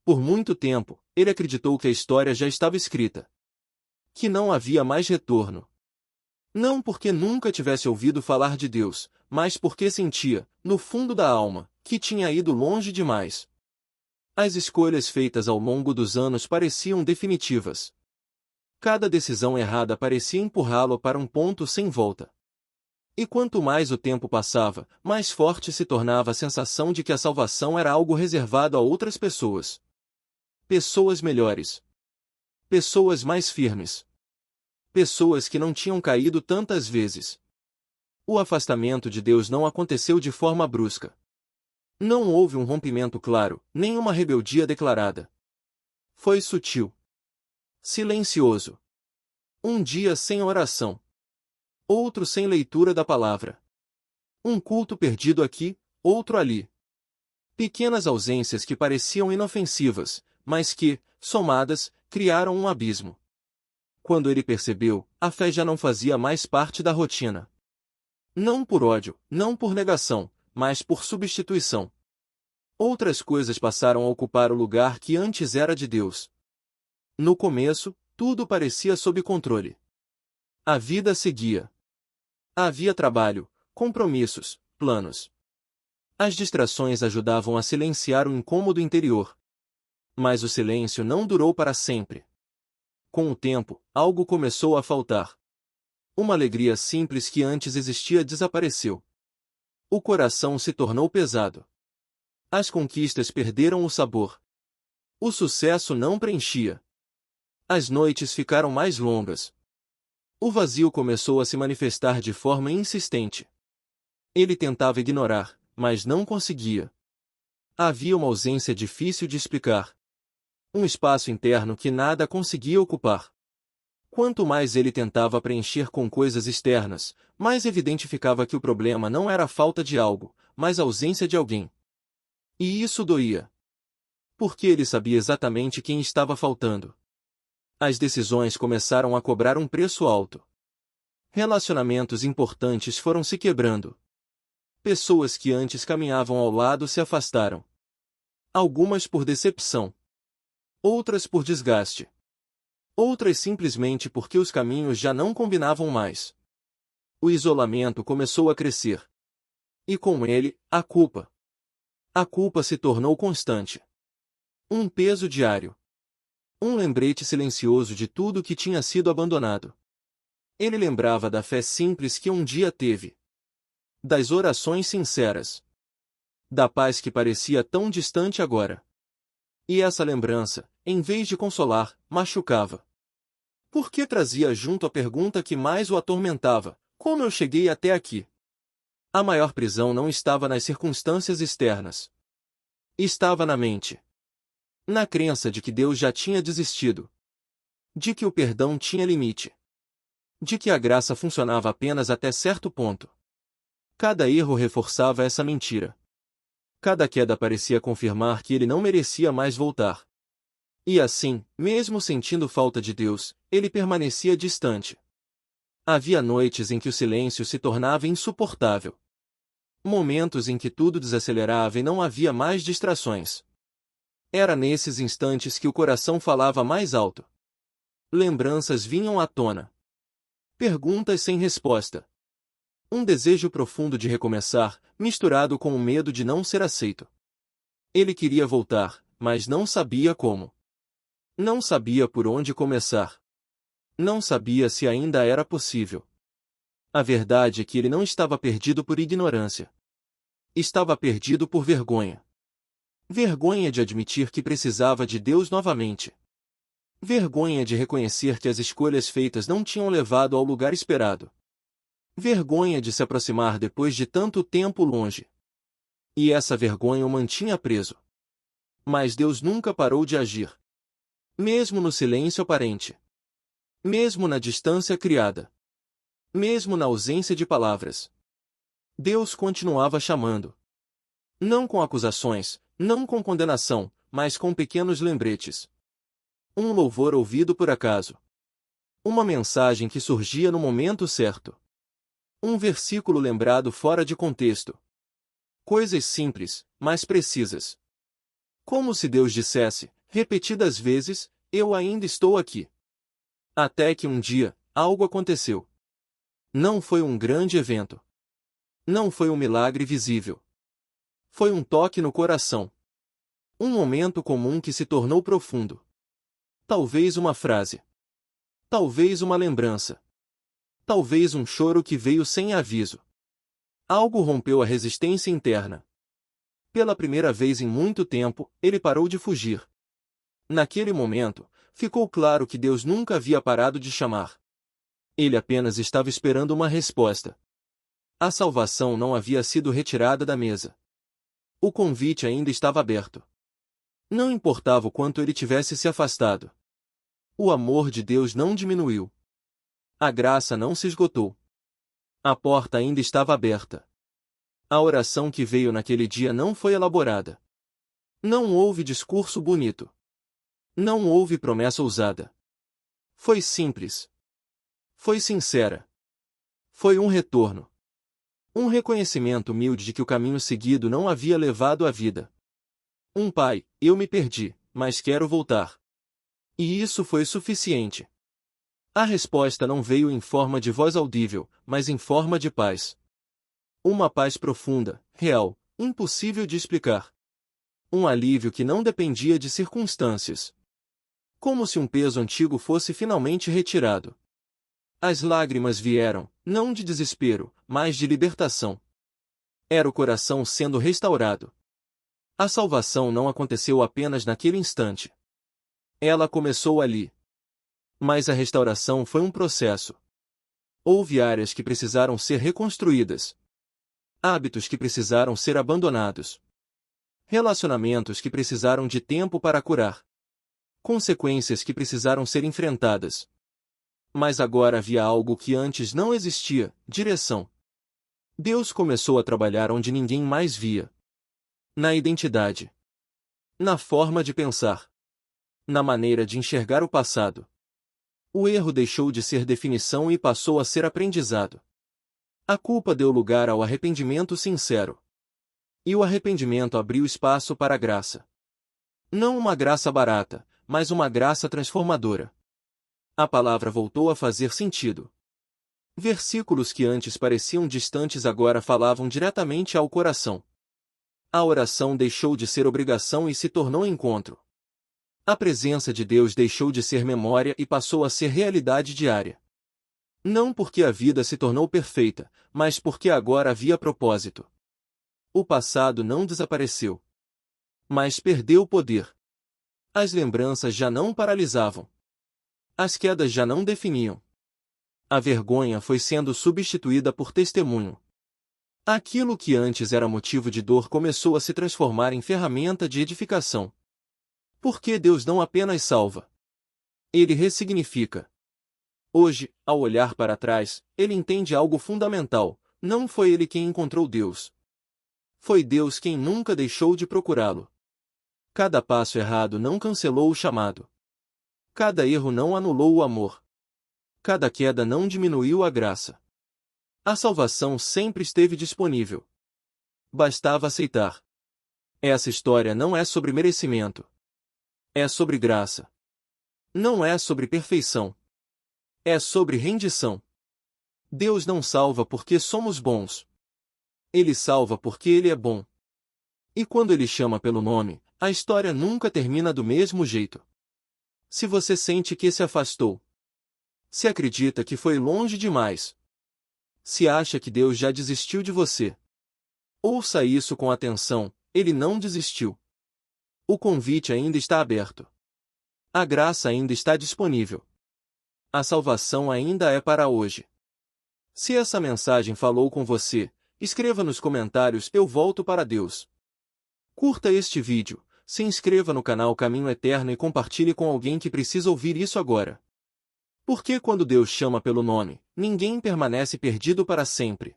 Por muito tempo, ele acreditou que a história já estava escrita. Que não havia mais retorno. Não porque nunca tivesse ouvido falar de Deus, mas porque sentia, no fundo da alma, que tinha ido longe demais. As escolhas feitas ao longo dos anos pareciam definitivas. Cada decisão errada parecia empurrá-lo para um ponto sem volta. E quanto mais o tempo passava, mais forte se tornava a sensação de que a salvação era algo reservado a outras pessoas. Pessoas melhores. Pessoas mais firmes. Pessoas que não tinham caído tantas vezes. O afastamento de Deus não aconteceu de forma brusca. Não houve um rompimento claro, nem uma rebeldia declarada. Foi sutil. Silencioso. Um dia sem oração. Outro sem leitura da palavra. Um culto perdido aqui, outro ali. Pequenas ausências que pareciam inofensivas, mas que, somadas, criaram um abismo. Quando ele percebeu, a fé já não fazia mais parte da rotina. Não por ódio, não por negação, mas por substituição. Outras coisas passaram a ocupar o lugar que antes era de Deus. No começo, tudo parecia sob controle. A vida seguia. Havia trabalho, compromissos, planos. As distrações ajudavam a silenciar o incômodo interior. Mas o silêncio não durou para sempre. Com o tempo, algo começou a faltar. Uma alegria simples que antes existia desapareceu. O coração se tornou pesado. As conquistas perderam o sabor. O sucesso não preenchia. As noites ficaram mais longas. O vazio começou a se manifestar de forma insistente. Ele tentava ignorar, mas não conseguia. Havia uma ausência difícil de explicar. Um espaço interno que nada conseguia ocupar. Quanto mais ele tentava preencher com coisas externas, mais evidente ficava que o problema não era a falta de algo, mas a ausência de alguém. E isso doía. Porque ele sabia exatamente quem estava faltando. As decisões começaram a cobrar um preço alto. Relacionamentos importantes foram se quebrando. Pessoas que antes caminhavam ao lado se afastaram. Algumas por decepção. Outras por desgaste. Outras simplesmente porque os caminhos já não combinavam mais. O isolamento começou a crescer. E com ele, a culpa. A culpa se tornou constante. Um peso diário. Um lembrete silencioso de tudo que tinha sido abandonado. Ele lembrava da fé simples que um dia teve. Das orações sinceras. Da paz que parecia tão distante agora. E essa lembrança, em vez de consolar, machucava. Porque trazia junto a pergunta que mais o atormentava: como eu cheguei até aqui? A maior prisão não estava nas circunstâncias externas. Estava na mente. Na crença de que Deus já tinha desistido. De que o perdão tinha limite. De que a graça funcionava apenas até certo ponto. Cada erro reforçava essa mentira. Cada queda parecia confirmar que ele não merecia mais voltar. E assim, mesmo sentindo falta de Deus, ele permanecia distante. Havia noites em que o silêncio se tornava insuportável. Momentos em que tudo desacelerava e não havia mais distrações. Era nesses instantes que o coração falava mais alto. Lembranças vinham à tona. Perguntas sem resposta. Um desejo profundo de recomeçar, misturado com o medo de não ser aceito. Ele queria voltar, mas não sabia como. Não sabia por onde começar. Não sabia se ainda era possível. A verdade é que ele não estava perdido por ignorância. Estava perdido por vergonha. Vergonha de admitir que precisava de Deus novamente. Vergonha de reconhecer que as escolhas feitas não tinham levado ao lugar esperado. Vergonha de se aproximar depois de tanto tempo longe. E essa vergonha o mantinha preso. Mas Deus nunca parou de agir. Mesmo no silêncio aparente. Mesmo na distância criada. Mesmo na ausência de palavras. Deus continuava chamando. Não com acusações, não com condenação, mas com pequenos lembretes. Um louvor ouvido por acaso. Uma mensagem que surgia no momento certo. Um versículo lembrado fora de contexto. Coisas simples, mas precisas. Como se Deus dissesse, repetidas vezes, eu ainda estou aqui. Até que um dia, algo aconteceu. Não foi um grande evento. Não foi um milagre visível. Foi um toque no coração. Um momento comum que se tornou profundo. Talvez uma frase. Talvez uma lembrança. Talvez um choro que veio sem aviso. Algo rompeu a resistência interna. Pela primeira vez em muito tempo, ele parou de fugir. Naquele momento, ficou claro que Deus nunca havia parado de chamar. Ele apenas estava esperando uma resposta. A salvação não havia sido retirada da mesa. O convite ainda estava aberto. Não importava o quanto ele tivesse se afastado. O amor de Deus não diminuiu. A graça não se esgotou. A porta ainda estava aberta. A oração que veio naquele dia não foi elaborada. Não houve discurso bonito. Não houve promessa ousada. Foi simples. Foi sincera. Foi um retorno. Um reconhecimento humilde de que o caminho seguido não havia levado à vida. Um pai, eu me perdi, mas quero voltar. E isso foi suficiente. A resposta não veio em forma de voz audível, mas em forma de paz. Uma paz profunda, real, impossível de explicar. Um alívio que não dependia de circunstâncias. Como se um peso antigo fosse finalmente retirado. As lágrimas vieram, não de desespero, mas de libertação. Era o coração sendo restaurado. A salvação não aconteceu apenas naquele instante. Ela começou ali. Mas a restauração foi um processo. Houve áreas que precisaram ser reconstruídas. Hábitos que precisaram ser abandonados. Relacionamentos que precisaram de tempo para curar. Consequências que precisaram ser enfrentadas. Mas agora havia algo que antes não existia: direção. Deus começou a trabalhar onde ninguém mais via. Na identidade. Na forma de pensar. Na maneira de enxergar o passado. O erro deixou de ser definição e passou a ser aprendizado. A culpa deu lugar ao arrependimento sincero. E o arrependimento abriu espaço para a graça. Não uma graça barata, mas uma graça transformadora. A palavra voltou a fazer sentido. Versículos que antes pareciam distantes agora falavam diretamente ao coração. A oração deixou de ser obrigação e se tornou encontro. A presença de Deus deixou de ser memória e passou a ser realidade diária. Não porque a vida se tornou perfeita, mas porque agora havia propósito. O passado não desapareceu. Mas perdeu o poder. As lembranças já não paralisavam. As quedas já não definiam. A vergonha foi sendo substituída por testemunho. Aquilo que antes era motivo de dor começou a se transformar em ferramenta de edificação. Porque Deus não apenas salva. Ele ressignifica. Hoje, ao olhar para trás, ele entende algo fundamental: não foi ele quem encontrou Deus. Foi Deus quem nunca deixou de procurá-lo. Cada passo errado não cancelou o chamado. Cada erro não anulou o amor. Cada queda não diminuiu a graça. A salvação sempre esteve disponível. Bastava aceitar. Essa história não é sobre merecimento. É sobre graça. Não é sobre perfeição. É sobre rendição. Deus não salva porque somos bons. Ele salva porque Ele é bom. E quando Ele chama pelo nome, a história nunca termina do mesmo jeito. Se você sente que se afastou, se acredita que foi longe demais, se acha que Deus já desistiu de você, ouça isso com atenção: Ele não desistiu. O convite ainda está aberto. A graça ainda está disponível. A salvação ainda é para hoje. Se essa mensagem falou com você, escreva nos comentários: eu volto para Deus. Curta este vídeo, se inscreva no canal Caminho Eterno e compartilhe com alguém que precisa ouvir isso agora. Porque quando Deus chama pelo nome, ninguém permanece perdido para sempre.